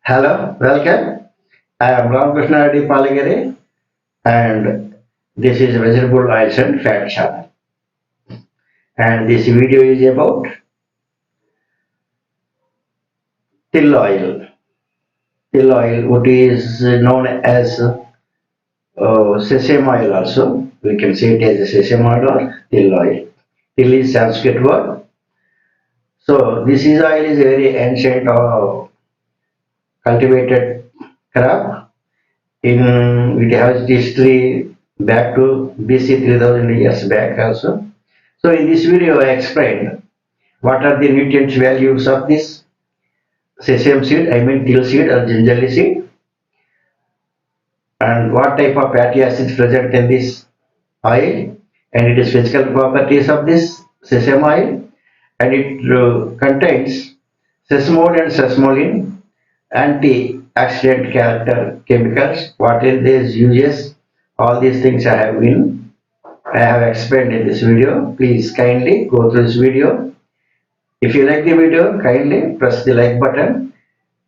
Hello, welcome. I am Ramakrishna Reddy Palagiri and this is Vegetable Oils and Fat Channel. And this video is about till oil. Till oil, what is known as sesame oil also. We can say it as a sesame oil or till oil. Till is Sanskrit word. So this is oil is a very ancient cultivated crop. It has history back to BC 3000 years back also. So in this video I explained what are the nutrient values of this sesame seed, I mean till seed or gingerly seed, and what type of fatty acids present in this oil, and it is physical properties of this sesame oil, and it contains sesamol and sesamolin, antioxidant character chemicals. What are these uses? All these things I have explained in this video. Please kindly go through this video. If you like the video, kindly press the like button.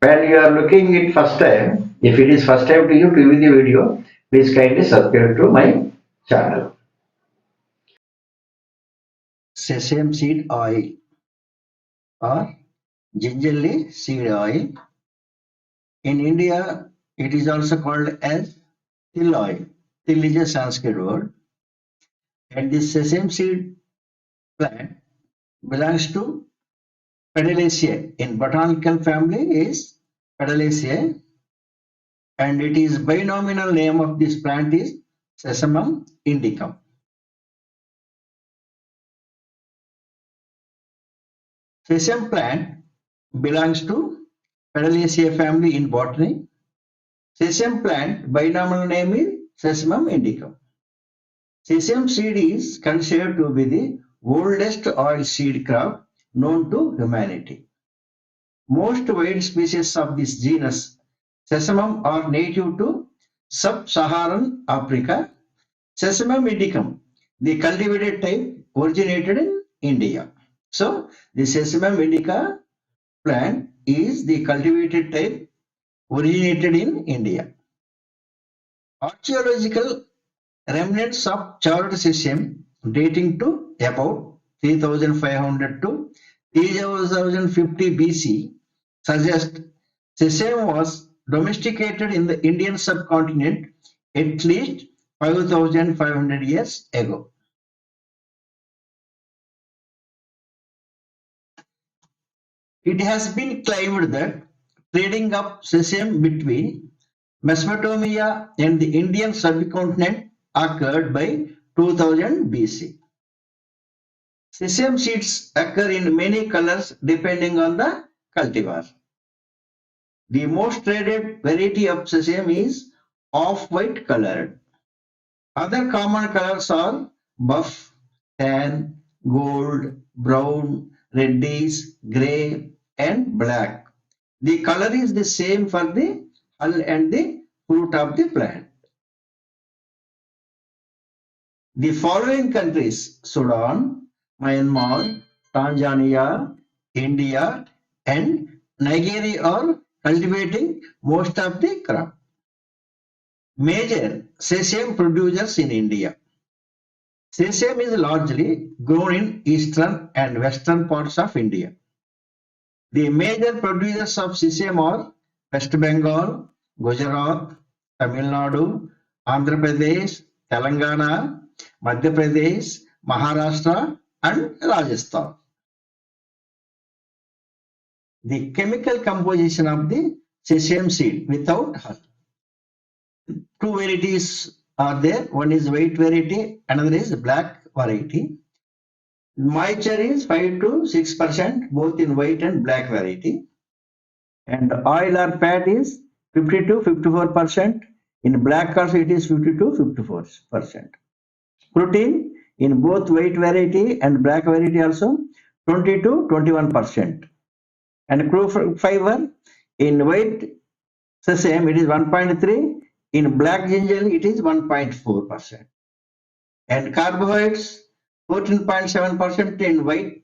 When you are looking it first time, if it is first time to you to view the video, please kindly subscribe to my channel. Sesame seed oil or gingerly seed oil. In India, it is also called as till oil. Till is a Sanskrit word. And this sesame seed plant belongs to Pedalaceae. In botanical family is Pedalaceae, and it is binomial name of this plant is Sesamum indicum. Sesame plant belongs to Pedalaceae family in botany. Sesame plant binomial name is Sesamum indicum. Sesame seed is considered to be the oldest oil seed crop known to humanity. Most wild species of this genus Sesamum are native to sub-Saharan Africa. Sesamum indicum, the cultivated type, originated in India. So, the Sesamum indica plant is the cultivated type originated in India. Archaeological remnants of charred sesame dating to about 3500 to 3050 BC suggest sesame was domesticated in the Indian subcontinent at least 5500 years ago. It has been claimed that trading of sesame between Mesopotamia and the Indian subcontinent occurred by 2000 BC. Sesame seeds occur in many colors depending on the cultivar. The most traded variety of sesame is off-white colored. Other common colors are buff, tan, gold, brown, reddish, grey, and black. The color is the same for the hull and the fruit of the plant. The following countries, Sudan, Myanmar, Tanzania, India, and Nigeria are cultivating most of the crop. Major sesame producers in India. Sesame is largely grown in eastern and western parts of India. The major producers of sesame are West Bengal, Gujarat, Tamil Nadu, Andhra Pradesh, Telangana, Madhya Pradesh, Maharashtra, and Rajasthan. The chemical composition of the sesame seed without hull. Two varieties are there. One is white variety, another is black variety. Moisture is 5 to 6% both in white and black variety. And oil or fat is 50 to 54%. In black also it is 50 to 54%. Protein in both white variety and black variety also 20 to 21%. And crude fiber in white sesame it is 1.3, in black ginger it is 1.4%. And carbohydrates 14.7% in white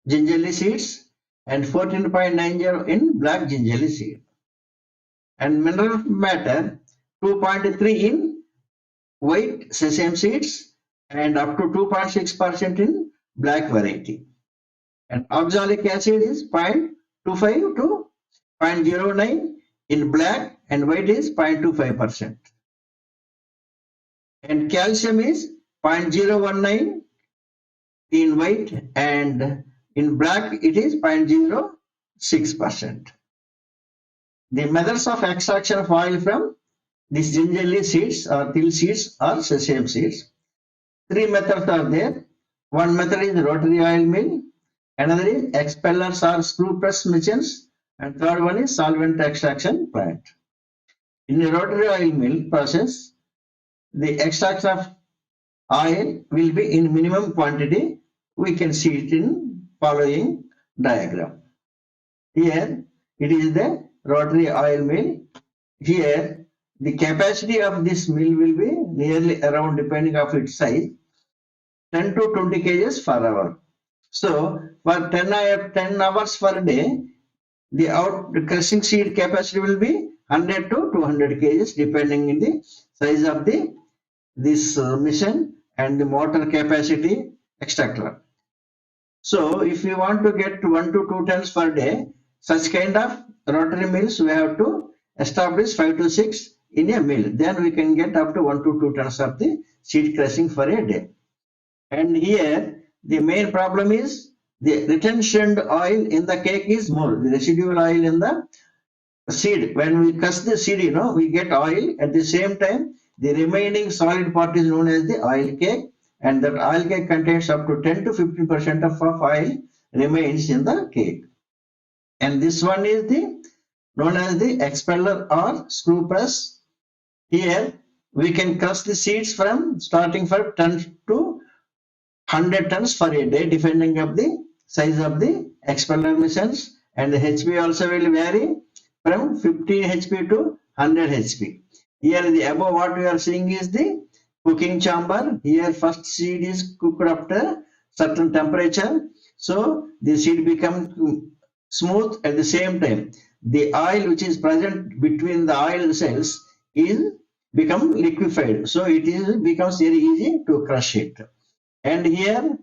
gingerly seeds and 14.90 in black gingerly seed. and mineral matter 2.3 in white sesame seeds and up to 2.6% in black variety. And oxalic acid is 0.25 to 0.09 in black and white is 0.25%. And calcium is 0.019 in white and in black it is 0.06%. The methods of extraction of oil from these gingerly seeds or till seeds or sesame seeds. Three methods are there. One method is rotary oil mill, another is expellers or screw press machines, and third one is solvent extraction plant. In the rotary oil mill process, the extraction of oil will be in minimum quantity. We can see it in following diagram. Here it is the rotary oil mill. Here the capacity of this mill will be nearly around, depending on its size, 10 to 20 kgs per hour. So for 10 hours per day, the crushing seed capacity will be 100 to 200 kgs depending on the size of this machine and the motor capacity, etc. So if we want to get 1 to 2 tons per day, such kind of rotary mills we have to establish 5 to 6 in a mill. Then we can get up to 1 to 2 tons of the seed crushing for a day. And here the main problem is the retention oil in the cake is more. The residual oil in the seed, when we crush the seed, we get oil. At the same time, the remaining solid part is known as the oil cake, and that oil cake contains up to 10 to 15% of oil remains in the cake. And this one is the known as the expeller or screw press. Here we can crush the seeds from starting from 10 to 100 tons for a day, depending on the size of the expeller machines, and the HP also will vary from 50 HP to 100 HP. Here the above what we are seeing is the cooking chamber. Here first seed is cooked after certain temperature, so the seed becomes smooth. At the same time, the oil which is present between the oil cells is become liquefied, so it is becomes very easy to crush it. And here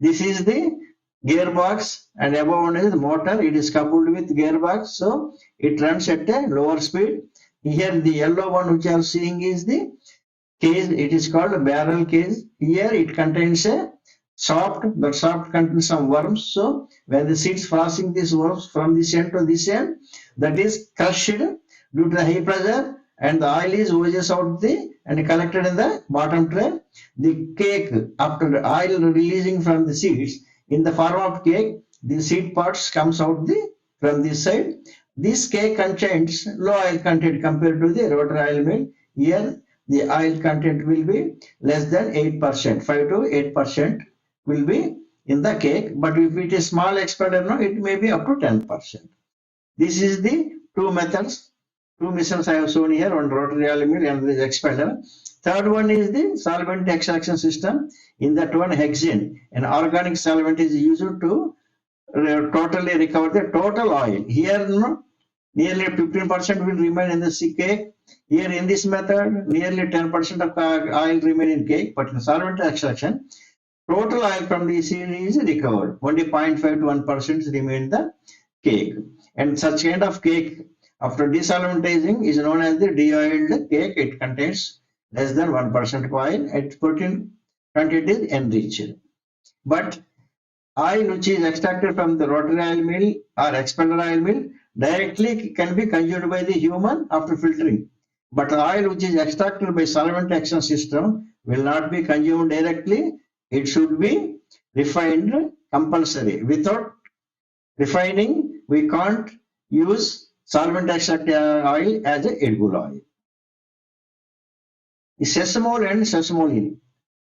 this is the gearbox, and above one is the motor. It is coupled with gearbox, so it runs at a lower speed. Here the yellow one which I am seeing is the case. It is called a barrel case. Here it contains a soft, but soft contains some worms. So when the seeds passing these worms from this end to this end, that is crushed due to the high pressure, and the oil is oozes out and collected in the bottom tray. The cake, after the oil releasing from the seeds in the form of cake, the seed parts comes out from this side. This cake contains low oil content compared to the rotary oil mill. Here the oil content will be less than 8%, 5 to 8% will be in the cake. But if it is small expeller, no, it may be up to 10%. This is the two methods. Two machines I have shown here, one rotary oil mill and this expeller. Third one is the solvent extraction system. In that one, hexane, an organic solvent, is used to totally recover the total oil. Here, nearly 15% will remain in the cake. Here in this method, nearly 10% of oil remain in cake, but in solvent extraction, total oil from the seed is recovered. Only 0.5 to 1% remain in the cake. And such kind of cake, after desolventizing, is known as the de-oiled cake. It contains less than 1% oil. Its protein content is enriched. But oil which is extracted from the rotary oil mill or expeller oil mill directly can be consumed by the human after filtering. But oil which is extracted by solvent extraction system will not be consumed directly. It should be refined compulsory. Without refining, we can't use solvent extract oil as a edible oil. The sesamol and sesamolene.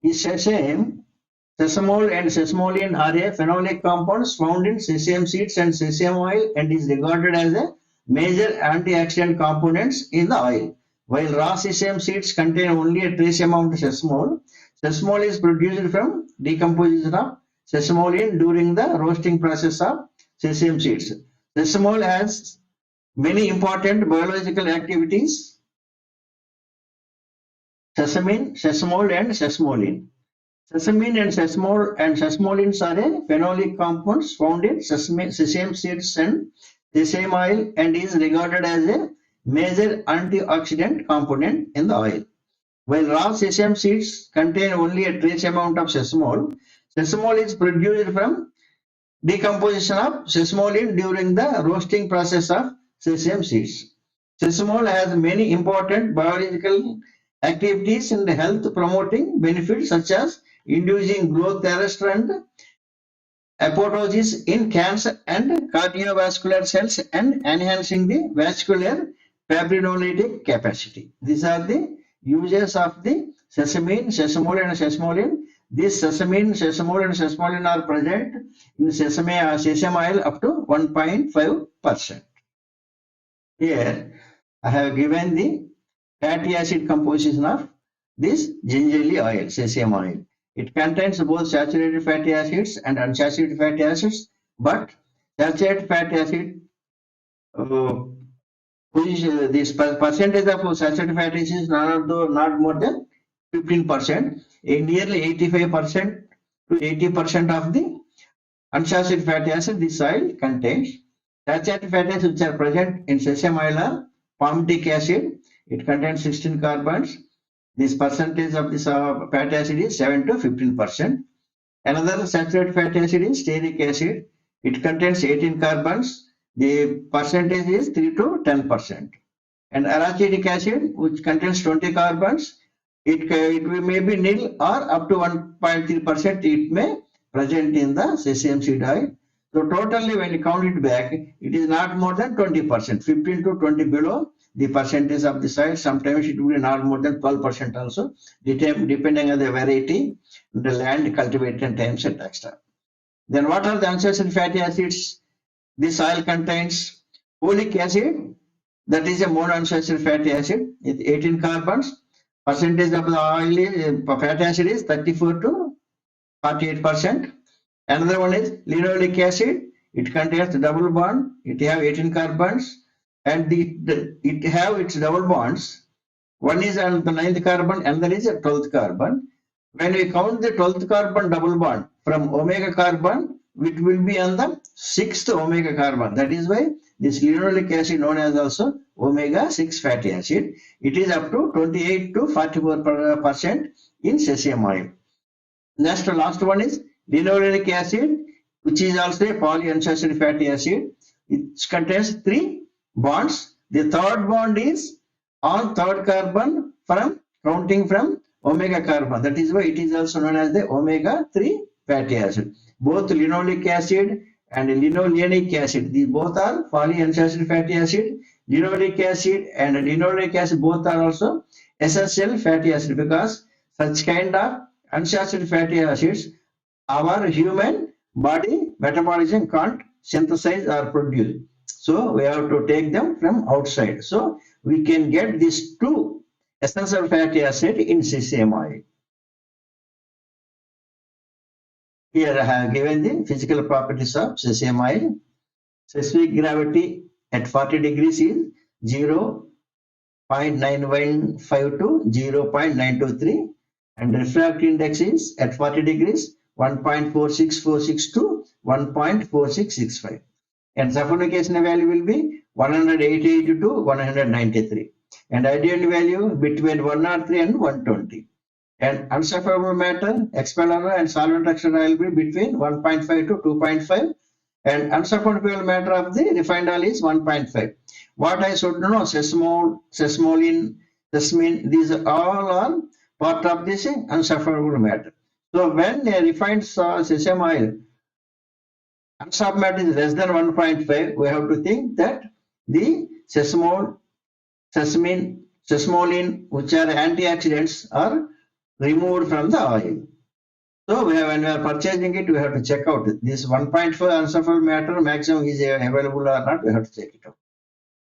The sesamol and sesamolene are a phenolic compounds found in sesame seeds and sesame oil, and is regarded as a major antioxidant components in the oil. While raw sesame seeds contain only a trace amount of sesamol, sesamol is produced from decomposition of sesamolene during the roasting process of sesame seeds. Sesamol has Many important biological activities: sesamin, sesamol, and sesamolin. Sesamin and sesamol and sesamolins are a phenolic compounds found in sesame seeds and sesame oil and is regarded as a major antioxidant component in the oil. While raw sesame seeds contain only a trace amount of sesamol, sesamol is produced from decomposition of sesamolin during the roasting process of sesame seeds. Sesamol has many important biological activities and health promoting benefits such as inducing growth arrest and apoptosis in cancer and cardiovascular cells and enhancing the vascular fibrinolytic capacity. These are the uses of the sesamin, sesamol and sesamolin. This sesamin, sesamol and sesamolin are present in sesame oil up to 1.5%. Here I have given the fatty acid composition of this gingerly oil, sesame oil. It contains both saturated fatty acids and unsaturated fatty acids, but saturated fatty acid, this percentage of saturated fatty acids is not more than 15%. Nearly 85% to 80% of the unsaturated fatty acid this oil contains. Saturated fatty acids which are present in sesame oil are palmitic acid. It contains 16 carbons. This percentage of this fatty acid is 7 to 15%. Another saturated fatty acid is stearic acid. It contains 18 carbons. The percentage is 3 to 10%. And arachidic acid, which contains 20 carbons, it may be nil or up to 1.3% it may present in the sesame seed oil. So totally when you count it back, it is not more than 20%, 15 to 20 below the percentage of the soil. Sometimes it will be not more than 12% also, depending on the variety, the land cultivation times and extra. Then what are the unsaturated fatty acids? This oil contains folic acid, that is a monounsaturated fatty acid with 18 carbons. Percentage of the oil fatty acid is 34 to 48%. Another one is linoleic acid. It contains double bond. It have 18 carbons and it have its double bonds. One is on the 9th carbon, another is a 12th carbon. When we count the 12th carbon double bond from omega carbon, it will be on the 6th omega carbon. That is why this linoleic acid known as also omega 6 fatty acid. It is up to 28 to 44% in sesame oil. Next, last one is linoleic acid, which is also a polyunsaturated fatty acid. It contains 3 bonds. The third bond is on third carbon from counting from omega carbon. That is why it is also known as the omega 3 fatty acid. Both linoleic acid and linoleic acid, these both are polyunsaturated fatty acid. Linoleic acid and linoleic acid both are also essential fatty acid because such kind of unsaturated fatty acids our human body metabolism can't synthesize or produce. So we have to take them from outside. So we can get these 2 essential fatty acids in sesame oil. Here I have given the physical properties of sesame oil. Specific gravity at 40 degrees is 0.915 to 0.923 and refractive index is at 40 degrees 1.4646 to 1.4665 and suffocation value will be 188 to 193 and ideal value between 103 and 120 and unsufferable matter expeller and solvent extra will be between 1.5 to 2.5 and unsufferable matter of the refined oil is 1.5. What I should know, sesamol, sesamolin, sesamin, these all are part of this unsufferable matter. So when a refined sesame oil unsub matter is less than 1.5, we have to think that the sesamol, sesamin, sesamolin, which are antioxidants, are removed from the oil. So when we are purchasing it, we have to check out this 1.5 unsufferable matter maximum is available or not. We have to check it out.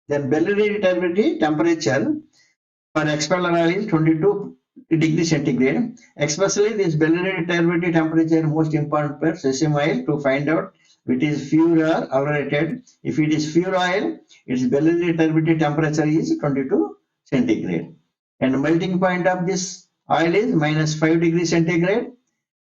Then belly temperature for expeller oil is 22 degrees centigrade. Especially this belly temperature most important for sesame oil to find out It is pure or aerated. If it is pure oil, its Bernoulli turbidity temperature is 22 centigrade. And melting point of this oil is minus 5 degrees centigrade.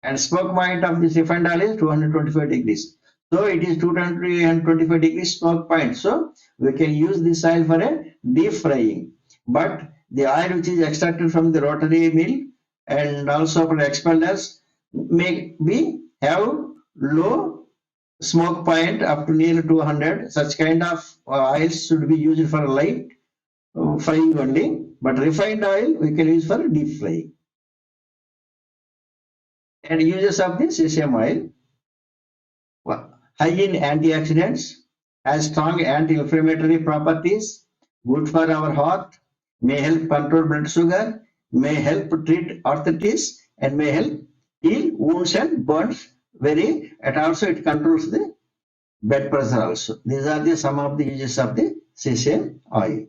And smoke point of this refined oil is 225 degrees. So it is 225 degrees smoke point. So we can use this oil for a deep frying. But the oil which is extracted from the rotary mill and also from expellers may be have low smoke point up to near 200. Such kind of oils should be used for light frying only. But refined oil we can use for deep frying. And uses of the sesame oil, high in antioxidants, has strong anti-inflammatory properties, good for our heart, may help control blood sugar, may help treat arthritis, and may help heal wounds and burns. And also it controls the blood pressure also. These are some of the uses of the sesame oil.